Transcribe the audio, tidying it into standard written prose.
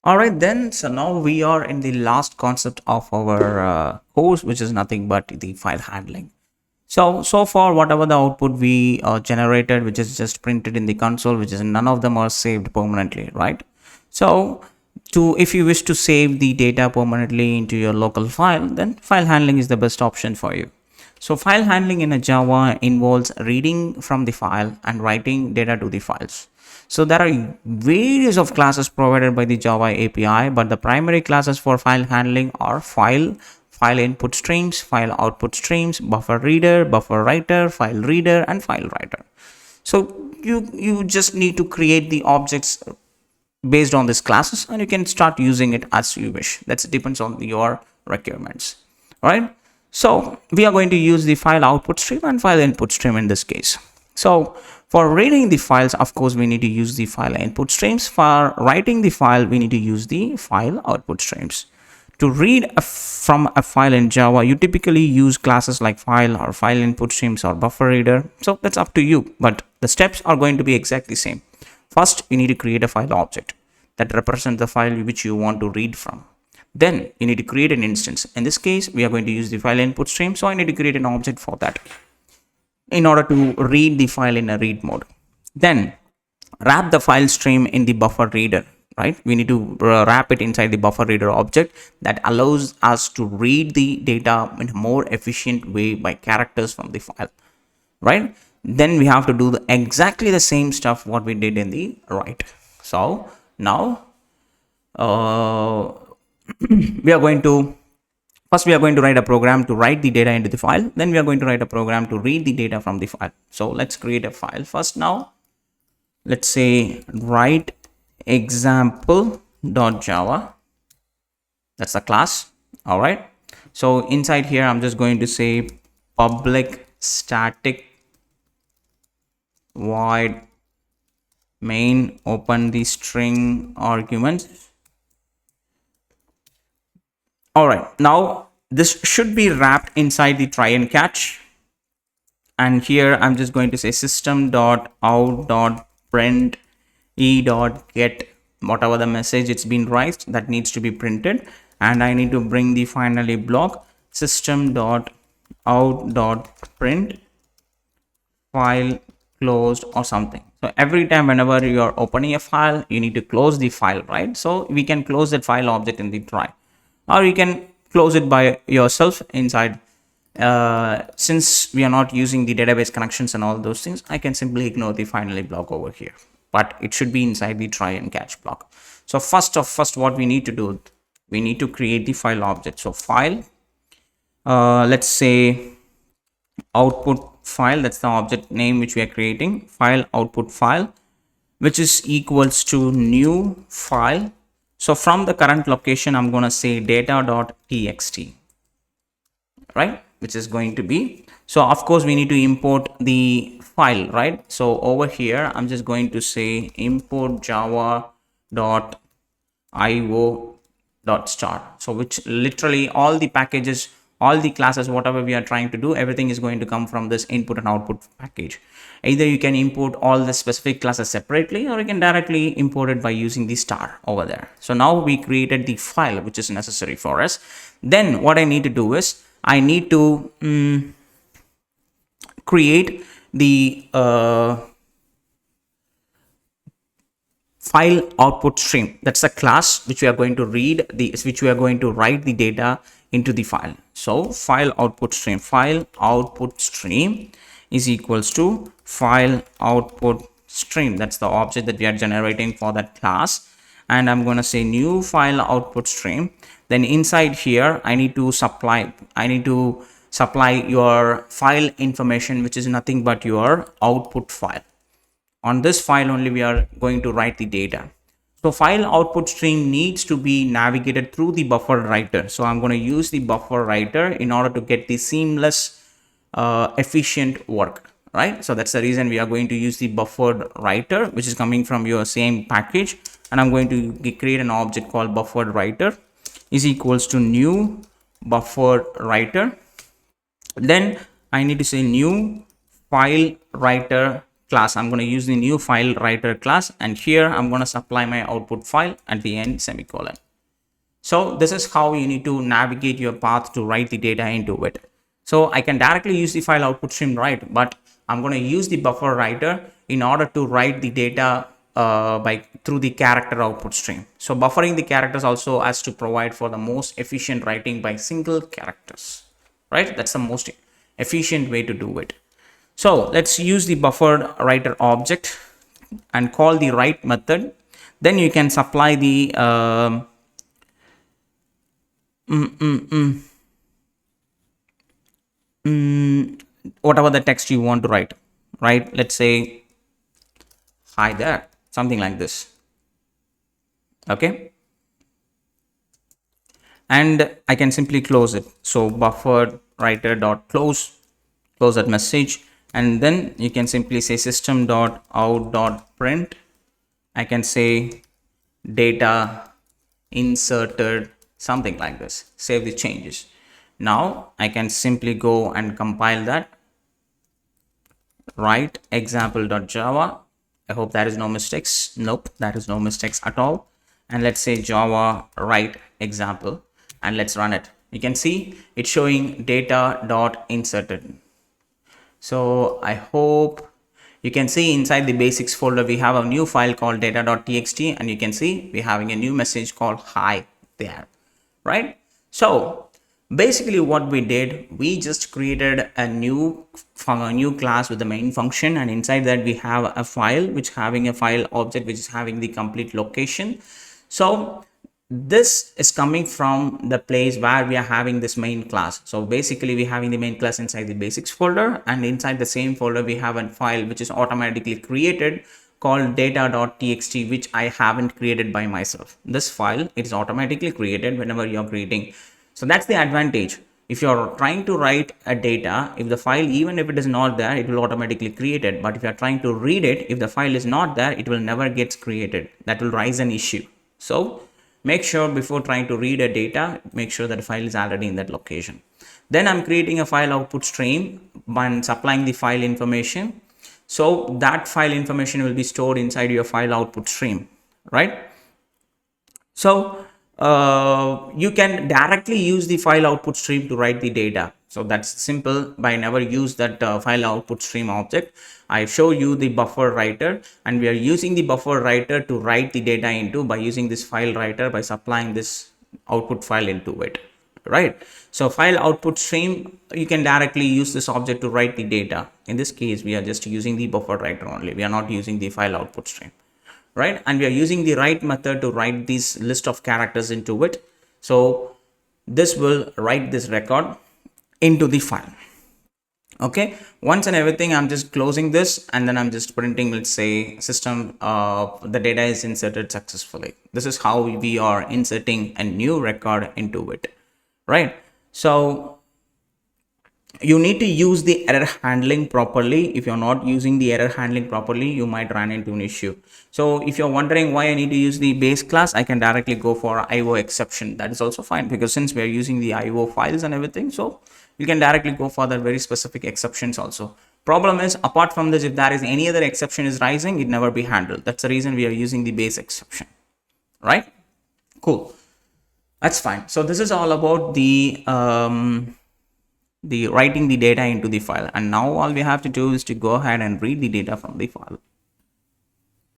All right, then. So now we are in the last concept of our course, which is nothing but the file handling. So far, whatever the output we generated, which is just printed in the console, which is none of them are saved permanently, right? So if you wish to save the data permanently into your local file, then file handling is the best option for you. So file handling in a Java involves reading from the file and writing data to the files. So there are various of classes provided by the Java API, but the primary classes for file handling are file input streams, file output streams, buffer reader, buffer writer, file reader, and file writer. So you just need to create the objects based on these classes, and you can start using it as you wish. That depends on your requirements. All right. So we are going to use the file output stream and file input stream in this case. So for reading the files, of course, we need to use the file input streams. For writing the file, we need to use the file output streams. To read from a file in Java, you typically use classes like file or file input streams or buffer reader. So that's up to you, but the steps are going to be exactly the same. First, you need to create a file object that represents the file which you want to read from. Then you need to create an instance. In this case, we are going to use the file input stream. So I need to create an object for that in order to read the file in a read mode. Then wrap the file stream in the buffer reader, right? We need to wrap it inside the buffer reader object that allows us to read the data in a more efficient way by characters from the file, right? Then we have to do exactly the same stuff what we did in the write. So now we are going to write a program to write the data into the file. Then we are going to write a program to read the data from the file. So let's create a file first. Now let's say write example.java. That's the class. All right. So inside here, I'm just going to say public static void main, open the string arguments. All right, now this should be wrapped inside the try and catch. And here I'm just going to say system.out.print.e.get whatever the message it's been raised that needs to be printed. And I need to bring the finally block system.out.print file closed or something. So every time whenever you are opening a file, you need to close the file, right? So we can close that file object in the try, or you can close it by yourself inside. Since we are not using the database connections and all those things, I can simply ignore the finally block over here, but it should be inside the try and catch block. So first what we need to do, we need to create the file object. So file, let's say output file, that's the object name which we are creating, file output file, which is equals to new file. So from the current location, I'm going to say data.txt, right, which is going to be, so of course we need to import the file, right? So over here, I'm just going to say import java.io.start. So which literally all the packages, all the classes, whatever we are trying to do, everything is going to come from this input and output package. Either you can import all the specific classes separately, or you can directly import it by using the star over there. So now we created the file which is necessary for us. Then what I need to do is I need to create the file output stream. That's a class which we are going to write the data into the file. So file output stream is equals to file output stream. That's the object that we are generating for that class. And I'm going to say new file output stream. Then inside here, I need to supply your file information, which is nothing but your output file. On this file only we are going to write the data. So file output stream needs to be navigated through the BufferedWriter. So I'm going to use the BufferedWriter in order to get the seamless, efficient work, right? So that's the reason we are going to use the BufferedWriter, which is coming from your same package. And I'm going to create an object called BufferedWriter is equals to new BufferedWriter. Then I need to say new file writer class. I'm going to use the new FileWriter class, and here I'm going to supply my output file at the end, semicolon. So this is how you need to navigate your path to write the data into it. So I can directly use the file output stream, right? But I'm going to use the buffer writer in order to write the data through the character output stream. So buffering the characters also has to provide for the most efficient writing by single characters, right? That's the most efficient way to do it. So let's use the buffered writer object and call the write method. Then you can supply the whatever the text you want to write, right? Let's say hi there, something like this. Okay, and I can simply close it. So buffered writer dot close that message, and then you can simply say system dot out dot print. I can say data inserted, something like this. Save the changes. Now I can simply go and compile that. Write example.java. I hope there is no mistakes. Nope, there is no mistakes at all. And let's say Java write example, and let's run it. You can see it's showing data.inserted. So I hope you can see inside the basics folder we have a new file called data.txt, and you can see we're having a new message called hi there, right? So basically what we did, we just created a new class with the main function, and inside that we have a file which having a file object which is having the complete location. So this is coming from the place where we are having this main class. So basically we're having the main class inside the basics folder, and inside the same folder we have a file which is automatically created called data.txt, which I haven't created by myself. This file, it is automatically created whenever you're creating. So that's the advantage. If you're trying to write a data, if the file, even if it is not there, it will automatically create it. But if you're trying to read it, if the file is not there, it will never get created. That will raise an issue. So make sure before trying to read a data, make sure that the file is already in that location. Then I'm creating a file output stream by supplying the file information. So that file information will be stored inside your file output stream, right? So you can directly use the file output stream to write the data. So that's simple. By never use that file output stream object. I show you the buffer writer, and we are using the buffer writer to write the data into by using this file writer by supplying this output file into it, right? So file output stream, you can directly use this object to write the data. In this case, we are just using the buffer writer only. We are not using the file output stream, right? And we are using the write method to write this list of characters into it. So this will write this record into the file. Okay, once and everything, I'm just closing this, and then I'm just printing, let's say system the data is inserted successfully. This is how we are inserting a new record into it, right? So you need to use the error handling properly. If you're not using the error handling properly, you might run into an issue. So if you're wondering why I need to use the base class, I can directly go for IO exception. That is also fine, because since we are using the IO files and everything, so you can directly go for the very specific exceptions also. Problem is, apart from this, if there is any other exception is rising, it never be handled. That's the reason we are using the base exception, right? Cool, that's fine. So this is all about the writing the data into the file, and now all we have to do is to go ahead and read the data from the file.